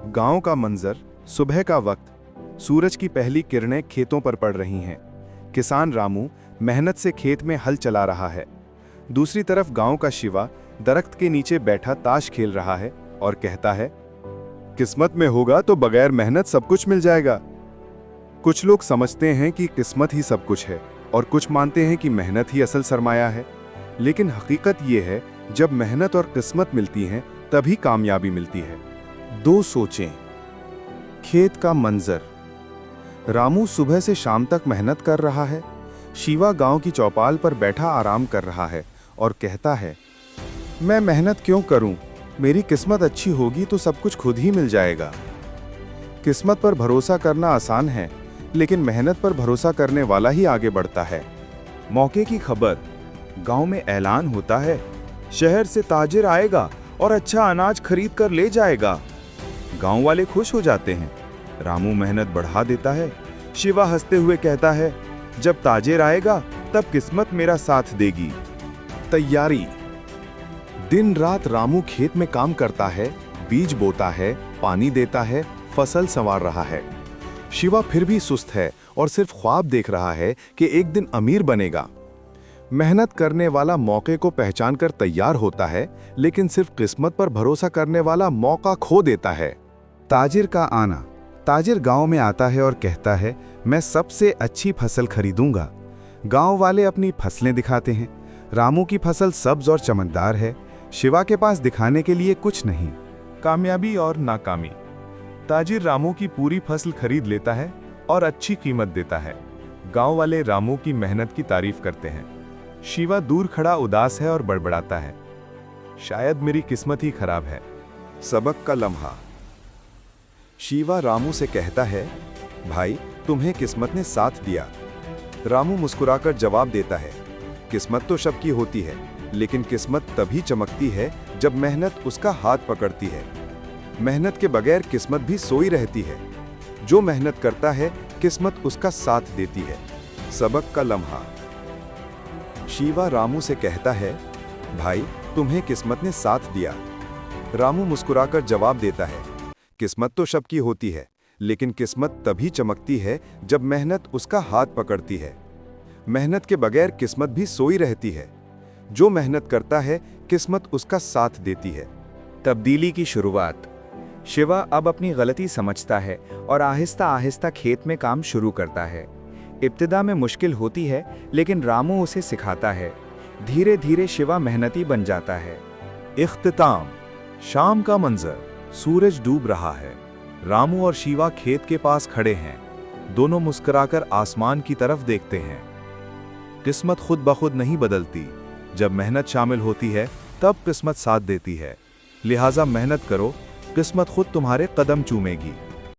गांव का मंजर, सुबह का वक्त। सूरज की पहली किरणें खेतों पर पड़ रही हैं। किसान रामू मेहनत से खेत में हल चला रहा है। दूसरी तरफ गांव का शिवा दरख्त के नीचे बैठा ताश खेल रहा है और कहता है, किस्मत में होगा तो बगैर मेहनत सब कुछ मिल जाएगा। कुछ लोग समझते हैं कि किस्मत ही सब कुछ है और कुछ मानते हैं कि मेहनत ही असल सरमाया है। लेकिन हकीकत यह है, जब मेहनत और किस्मत मिलती हैं तभी कामयाबी मिलती है। दो सोचें। खेत का मंजर। रामू सुबह से शाम तक मेहनत कर रहा है। शिवा गांव की चौपाल पर बैठा आराम कर रहा है और कहता है, मैं मेहनत क्यों करूं? मेरी किस्मत अच्छी होगी तो सब कुछ खुद ही मिल जाएगा। किस्मत पर भरोसा करना आसान है, लेकिन मेहनत पर भरोसा करने वाला ही आगे बढ़ता है। मौके की खबर। गांव में ऐलान होता है, शहर से ताजिर आएगा और अच्छा अनाज खरीद कर ले जाएगा। गांव वाले खुश हो जाते हैं। रामू मेहनत बढ़ा देता है। शिवा हंसते हुए कहता है, जब ताजिर आएगा तब किस्मत मेरा साथ देगी। तैयारी। दिन रात रामू खेत में काम करता है, बीज बोता है, पानी देता है, फसल संवार रहा है। शिवा फिर भी सुस्त है और सिर्फ ख्वाब देख रहा है कि एक दिन अमीर बनेगा। मेहनत करने वाला मौके को पहचान कर तैयार होता है, लेकिन सिर्फ किस्मत पर भरोसा करने वाला मौका खो देता है। ताजिर का आना। ताजिर गांव में आता है और कहता है, मैं सबसे अच्छी फसल खरीदूंगा। गांव वाले अपनी फसलें दिखाते हैं। रामू की फसल सब्ज और चमकदार है। शिवा के पास दिखाने के लिए कुछ नहीं। कामयाबी और नाकामी। ताजिर रामू की पूरी फसल खरीद लेता है और अच्छी कीमत देता है। गांव वाले रामू की मेहनत की तारीफ करते हैं। शिवा दूर खड़ा उदास है और बड़बड़ाता है, शायद मेरी किस्मत ही खराब है। सबक का लम्हा। शिवा रामू से कहता है, भाई तुम्हें किस्मत ने साथ दिया। रामू मुस्कुराकर जवाब देता है, किस्मत तो सबकी होती है, लेकिन किस्मत तभी चमकती है जब मेहनत उसका हाथ पकड़ती है। मेहनत के बगैर किस्मत भी सोई रहती है। जो मेहनत करता है किस्मत उसका साथ देती है। सबक का लम्हा। शिवा रामू से कहता है, भाई तुम्हें किस्मत ने साथ दिया। रामू मुस्कुराकर जवाब देता है, किस्मत तो सबकी होती है, लेकिन किस्मत तभी चमकती है जब मेहनत उसका हाथ पकड़ती है। मेहनत के बगैर किस्मत भी सोई रहती है। जो मेहनत करता है किस्मत उसका साथ देती है। तब्दीली की शुरुआत। शिवा अब अपनी गलती समझता है और आहिस्ता आहिस्ता खेत में काम शुरू करता है। इब्तिदा में मुश्किल होती है, लेकिन रामू उसे सिखाता है। धीरे धीरे शिवा मेहनती बन जाता है। इख्तिताम। शाम का मंजर। सूरज डूब रहा है। रामू और शिवा खेत के पास खड़े हैं। दोनों मुस्कुराकर आसमान की तरफ देखते हैं। किस्मत खुद ब खुद नहीं बदलती। जब मेहनत शामिल होती है तब किस्मत साथ देती है। लिहाजा मेहनत करो, किस्मत खुद तुम्हारे कदम चूमेगी।